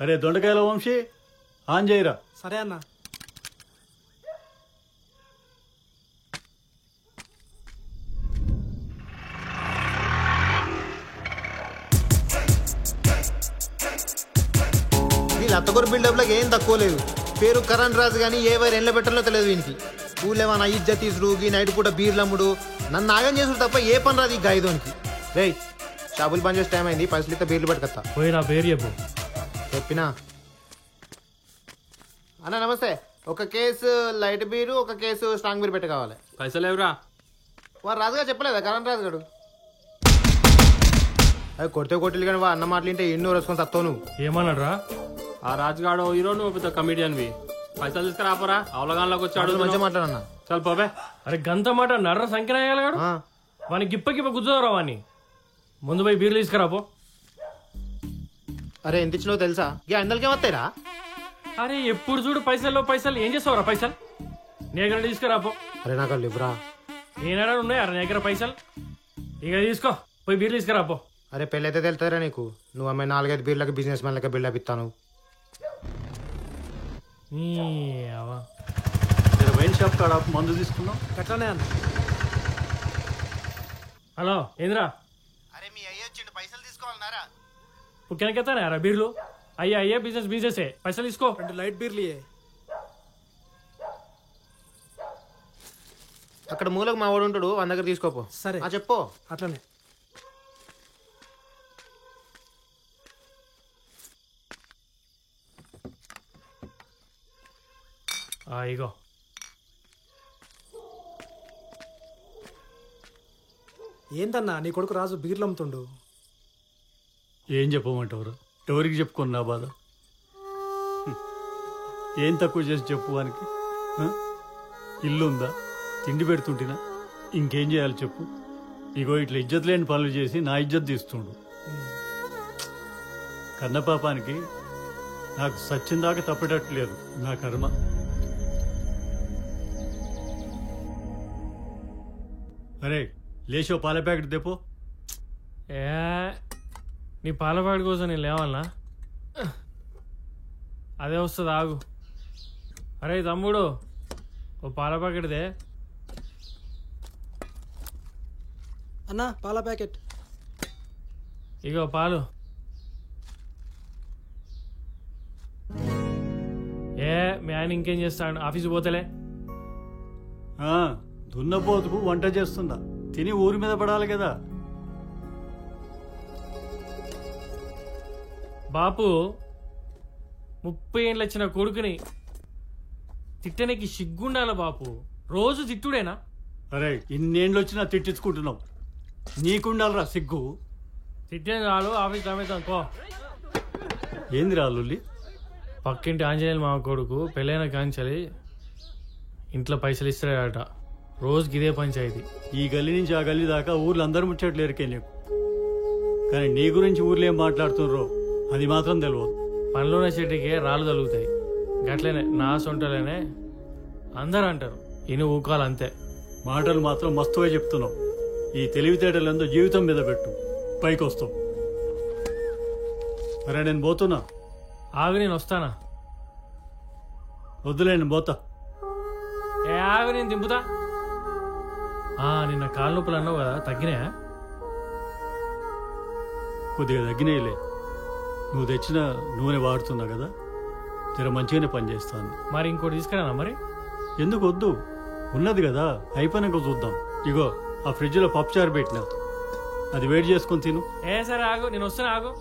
అరే దొండకాయల వంశీ ఆన్ చేయరా. సరే అన్న. వీళ్ళ అత్తగొర బిల్డప్లకు ఏం తక్కువ లేదు. పేరు కరణ్ రాజు కానీ ఏ వైర్ ఎండ్ల పెట్టాలో తెలియదు వీనికి. ఊళ్ళేమన్నా ఇజ్జత్ తీసుడు ఈ నైట్ పూట బీర్లమ్ముడు నన్ను నాగం చేసుడు తప్ప ఏ పని రాదు ఈ గాయదోనికి. రే షాపులు పని చేసే టైం అయింది, పైసలు ఇస్తే బీర్లు పట్టుకొస్తా. పోయి నా పేరు చెప్పు. చెప్పినా అన్న నమస్తే. ఒక కేసు లైట్ బీరు, ఒక కేసు స్ట్రాంగ్ బీర్ పెట్టి కావాలి. పైసలు ఎవరా? వారు రాజుగా చెప్పలేదా కరణ్ రాజు గారు? అవి కొడితే కొట్టిలు కానీ అన్న మాటలు వింటే ఎన్నో వేసుకొని తత్తావు నువ్వు. ఏమన్నాడు రా? ఆ రాజుగాడు హీరో, నువ్వు పెద్ద కమిడియన్వి. పైసలు తీసుకురాపోరా, అవలగాన్లోకి వచ్చాడు. మంచిగా మాట్లాడన్నా. చల్ పోవే. అరే గంత మాట నర్ర సంఖ్యగాడు వాని గిప్ప గిప్ప గుర్తురా వాని. ముందు పోయి బీర్లు తీసుకురాపో. అరే ఎంత ఇచ్చినావు తెలుసా? ఇక అందరికీ వస్తాయిరా. అరే ఎప్పుడు చూడు పైసలు పైసలు. ఏం చేస్తావురా పైసలు? నీ దగ్గర తీసుకురాపో. అరే నాకు ఇవ్వరా. నేనాడా ఉన్నాయి అరే నీ దగ్గర పైసలు. ఇక తీసుకో, పోయి బీర్లు తీసుకురాపో. అరే పెళ్ళైతే తెలుతుందిరా నీకు. నువ్వు అమ్మాయి 4-5 బీర్లకి బిజినెస్ మ్యాన్ లెక్క బిల్డప్ ఇస్తాను. వైన్ షాప్ కాడ మందు తీసుకున్నాం. ఎట్లానే అన్న. హలో ఏంద్రా? అరే మీ అయ్య వచ్చిండు, పైసలు తీసుకోవాలన్నారా? పుక్కెనకెత్తానే అరా బీర్లు? అయ్యా అయ్యే బిజినెస్ బిజినెసే, పైసలు తీసుకో. 2 లైట్ బీర్లు. అక్కడ మూలకు మా వాడు ఉంటాడు, వాళ్ళ దగ్గర తీసుకోపో. సరే చెప్పు. అట్లనే. ఇగో ఏందన్నా నీ కొడుకు రాజు బీర్లు అమ్ముతుండు. ఏం చెప్పమంటావురా? ఎవరికి చెప్పుకున్నా బాధ? ఏం తక్కువ చేసి చెప్పు వానికి? ఇల్లుందా? తిండి పెడుతుంటినా? ఇంకేం చేయాలి చెప్పు? ఇగో ఇట్లా ఇజ్జత్ లేని పనులు చేసి నా ఇజ్జత్ తీస్తుండు. కన్నపాపానికి నాకు సచ్చిందాకా తప్పేటట్లేదు నా కర్మ. అరే లేచో పాల ప్యాకెట్ తెపో. నీ పాల ప్యాకెట్ కోసం నేను లేవాలనా? అదే వస్తుంది ఆగు. అరే తమ్ముడు ఓ పాల ప్యాకెట్ దే. అన్నా పాల ప్యాకెట్. ఇగో పాలు. మీ ఆయన ఇంకేం చేస్తాడు? ఆఫీసు పోతలే? దున్నపోతుకు వంట చేస్తుందా? తిని ఊరి మీద పడాలి కదా. బాపు 30 ఏళ్ళు వచ్చిన కొడుకుని తిట్టనికి సిగ్గుండాల బాపు. రోజు తిట్టుడేనా? అరే ఇన్నేళ్ళు వచ్చినా తిట్టించుకుంటున్నావు, నీకుండాలరా సిగ్గు. తిట్టిన చాలు, ఆఫీస్ తమ్మేద్దాం పో. ఏంది రాళ్ళుల్లి? పక్కింటి ఆంజనేయులు మామ కొడుకు పెళ్ళైన కాంచలి ఇంట్లో పైసలు ఇస్తాడట. రోజుకి ఇదే పంచాయతీ. ఈ గల్లీ నుంచి ఆ గల్లీ దాకా ఊర్లో అందరు ముచ్చట్లు ఎరికే నీకు. కానీ నీ గురించి ఊర్లో ఏం మాట్లాడుతున్నారో అది మాత్రం తెలియదు. పనిలోనే చెట్టుకే రాళ్ళు తగులుతాయి. గట్లనే నా సొంటలేనే అందరు అంటారు. ఇని ఊకాలు అంతే. మాటలు మాత్రం మస్తుగా చెప్తున్నావు. ఈ తెలివితేటలందో జీవితం మీద పెట్టు, పైకి వస్తావు. అరే నేను పోతున్నా. ఆగు నేను వస్తానా? వద్దులే నేను పోతా. ఆగు నేను దింపుతా. నిన్న కాళ్ళ నొప్పులు అన్నావు కదా, తగ్గినాయా? కొద్దిగా తగ్గినాయిలే. నువ్వు తెచ్చిన నూనె వాడుతున్నా కదా, జర మంచిగానే పనిచేస్తాను. మరి ఇంకోటి తీసుకురానా? మరి ఎందుకు వద్దు, ఉన్నది కదా, అయిపోయినాక చూద్దాం. ఇగో ఆ ఫ్రిడ్జ్లో పప్పుచారు పెట్టినా, అది వేడి చేసుకొని తిను. సరే ఆగు నేను వస్తున్నా. ఆగు.